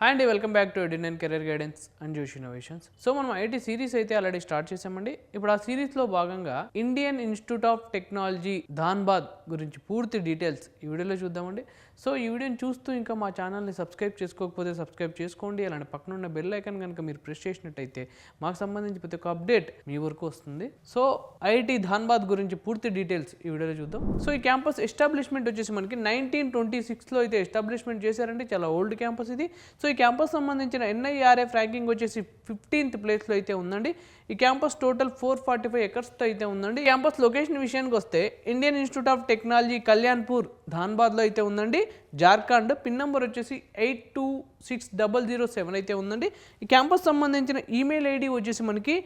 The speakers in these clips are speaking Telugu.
హాయ్ అండి, వెల్కమ్ బ్యాక్ టు ఎడ్యున్ and career guidance and Josh Innovations. So మనం ఐటీ సిరీస్ అయితే ఆల్రెడీ స్టార్ట్ చేసామండి. ఇప్పుడు ఆ సిరీస్లో భాగంగా Indian Institute of Technology Dhanbad గురించి పూర్తి డీటెయిల్స్ ఈ వీడియోలో చూద్దామండి. సో ఈ వీడియోని చూస్తూ ఇంకా మా ఛానల్ని సబ్స్క్రైబ్ చేసుకోకపోతే సబ్స్క్రైబ్ చేసుకోండి. అలాంటి పక్కన ఉన్న బెల్ ఐకాన్ కనుక మీరు ప్రెస్ చేసినట్టయితే మాకు సంబంధించి ప్రతి ఒక్క అప్డేట్ మీ వరకు వస్తుంది. సో ఐఐటి ధాన్బాద్ గురించి పూర్తి డీటెయిల్స్ ఈ వీడియోలో చూద్దాం. సో ఈ క్యాంపస్ ఎస్టాబ్లిష్మెంట్ వచ్చేసి మనకి 1926లో అయితే ఎస్టాబ్లిష్మెంట్ చేశారండి. చాలా ఓల్డ్ క్యాంపస్ ఇది. సో ఈ క్యాంపస్ సంబంధించిన NIRF ర్యాంకింగ్ వచ్చేసి 15th ప్లేస్లో అయితే ఉందండి. ఈ క్యాంపస్ టోటల్ 445 ఎకర్స్తో అయితే ఉందండి. క్యాంపస్ లొకేషన్ విషయానికి వస్తే Indian Institute of Technology Kalyanpur ధాన్బాద్లో అయితే ఉందండి, జార్ఖండ్. పిన్ నెంబర్ వచ్చేసి 826007 అయితే ఉందండి. ఈ క్యాంపస్ సంబంధించిన ఈమెయిల్ ఐడి వచ్చేసి మనకి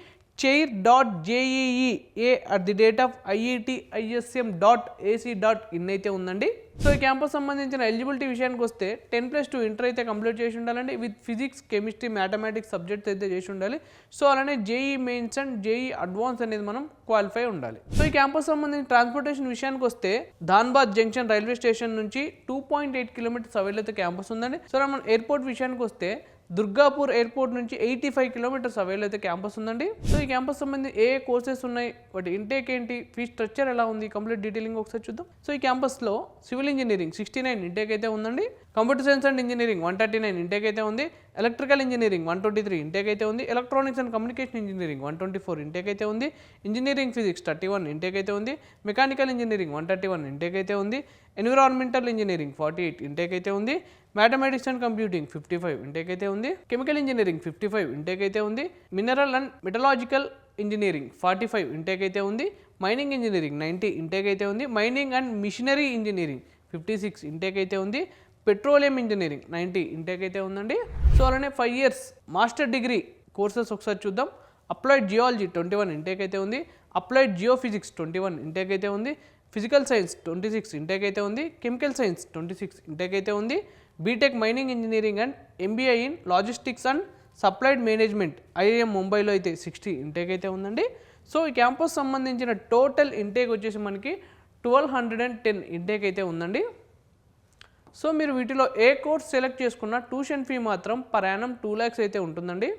chair.jeea@IITISM.ac.in అయితే ఉందండి. సో ఈ క్యాంపస్ సంబంధించిన ఎలిజిబిలిటీ విషయానికి వస్తే 10+2 ఇంటర్ అయితే కంప్లీట్ చేసి ఉండాలండి. With physics, chemistry, mathematics subjects అయితే చేసి ఉండాలి. సో అలానే JEE mains and JEE advance అనేది మనం క్వాలిఫై ఉండాలి. సో ఈ క్యాంపస్ సంబంధించిన ట్రాన్స్పోర్టేషన్ విషయానికి వస్తే ధాన్బాద్ జంక్షన్ రైల్వే స్టేషన్ నుంచి 2.8 కిలోమీటర్స్ అవైల్ అయితే క్యాంపస్ ఉందండి. సో మనం ఎయిర్పోర్ట్ విషయానికి వస్తే దుర్గాపూర్ ఎయిర్పోర్ట్ నుంచి 85 కిలోమీటర్స్ అవైల్ అయితే క్యాంపస్ ఉందండి. సో ఈ క్యాంపస్ సంబంధించి ఏ కోర్సెస్ ఉన్నాయి, వాటి ఇంటేక్ ఏంటి, ఫీ స్ట్రక్చర్ ఎలా ఉంది, కంప్లీట్ డీటెయిలింగ్ ఒకసారి చూద్దాం. సో ఈ క్యాంపస్లో సివిల్ ఇంజనీరింగ్ 69 ఇంటేక్ అయితే ఉందండి. Computer science and engineering 139 intake అయితే ఉంది. ఎలక్ట్రికల్ ఇంజనీరింగ్ 123 ఇంటేక్ అయితే ఉంది. Electronics and communication engineering 124 intake అయితే ఉంది. ఇంజనీరింగ్ ఫిజిక్స్ 31 ఇంటేక్ అయితే ఉంది. మెకానికల్ ఇంజనీరింగ్ 131 ఇంటేక్ అయితే ఉంది. ఎన్విరాన్మెంటల్ ఇంజనీరింగ్ 48 ఇంటేక్ అయితే ఉంది. మ్యాథమెటిక్స్ అండ్ కంప్యూటింగ్ 55 ఇంటేక్ అయితే ఉంది. కెమికల్ ఇంజనీరింగ్ 55 ఇంటేక్ అయితే ఉంది. Mineral and metallurgical engineering 45 intake అయితే ఉంది. మైనింగ్ ఇంజనీరింగ్ 90 ఇంటేక్ అయితే ఉంది. Mining and machinery engineering 56 intake అయితే ఉంది. పెట్రోలియం ఇంజనీరింగ్ 90 ఇంటేక్ అయితే ఉందండి. సో అలానే 5 years మాస్టర్ డిగ్రీ కోర్సెస్ ఒకసారి చూద్దాం. అప్లైడ్ జియాలజీ 21 ఇంటేక్ అయితే ఉంది. అప్లైడ్ జియోఫిజిక్స్ 21 ఇంటేక్ అయితే ఉంది. ఫిజికల్ సైన్స్ 26 ఇంటేక్ అయితే ఉంది. కెమికల్ సైన్స్ 26 ఇంటేక్ అయితే ఉంది. BTech mining engineering and MBA in logistics and supplied management IIM ముంబైలో అయితే 60 ఇంటేక్ అయితే ఉందండి. సో ఈ క్యాంపస్ సంబంధించిన టోటల్ ఇంటేక్ వచ్చేసి మనకి 1210 ఇంటేక్ అయితే ఉందండి. సో మీరు వీటిలో ఏ కోర్స్ సెలెక్ట్ చేసుకున్న ట్యూషన్ ఫీ మాత్రం per annum 2 lakhs అయితే ఉంటుందండి.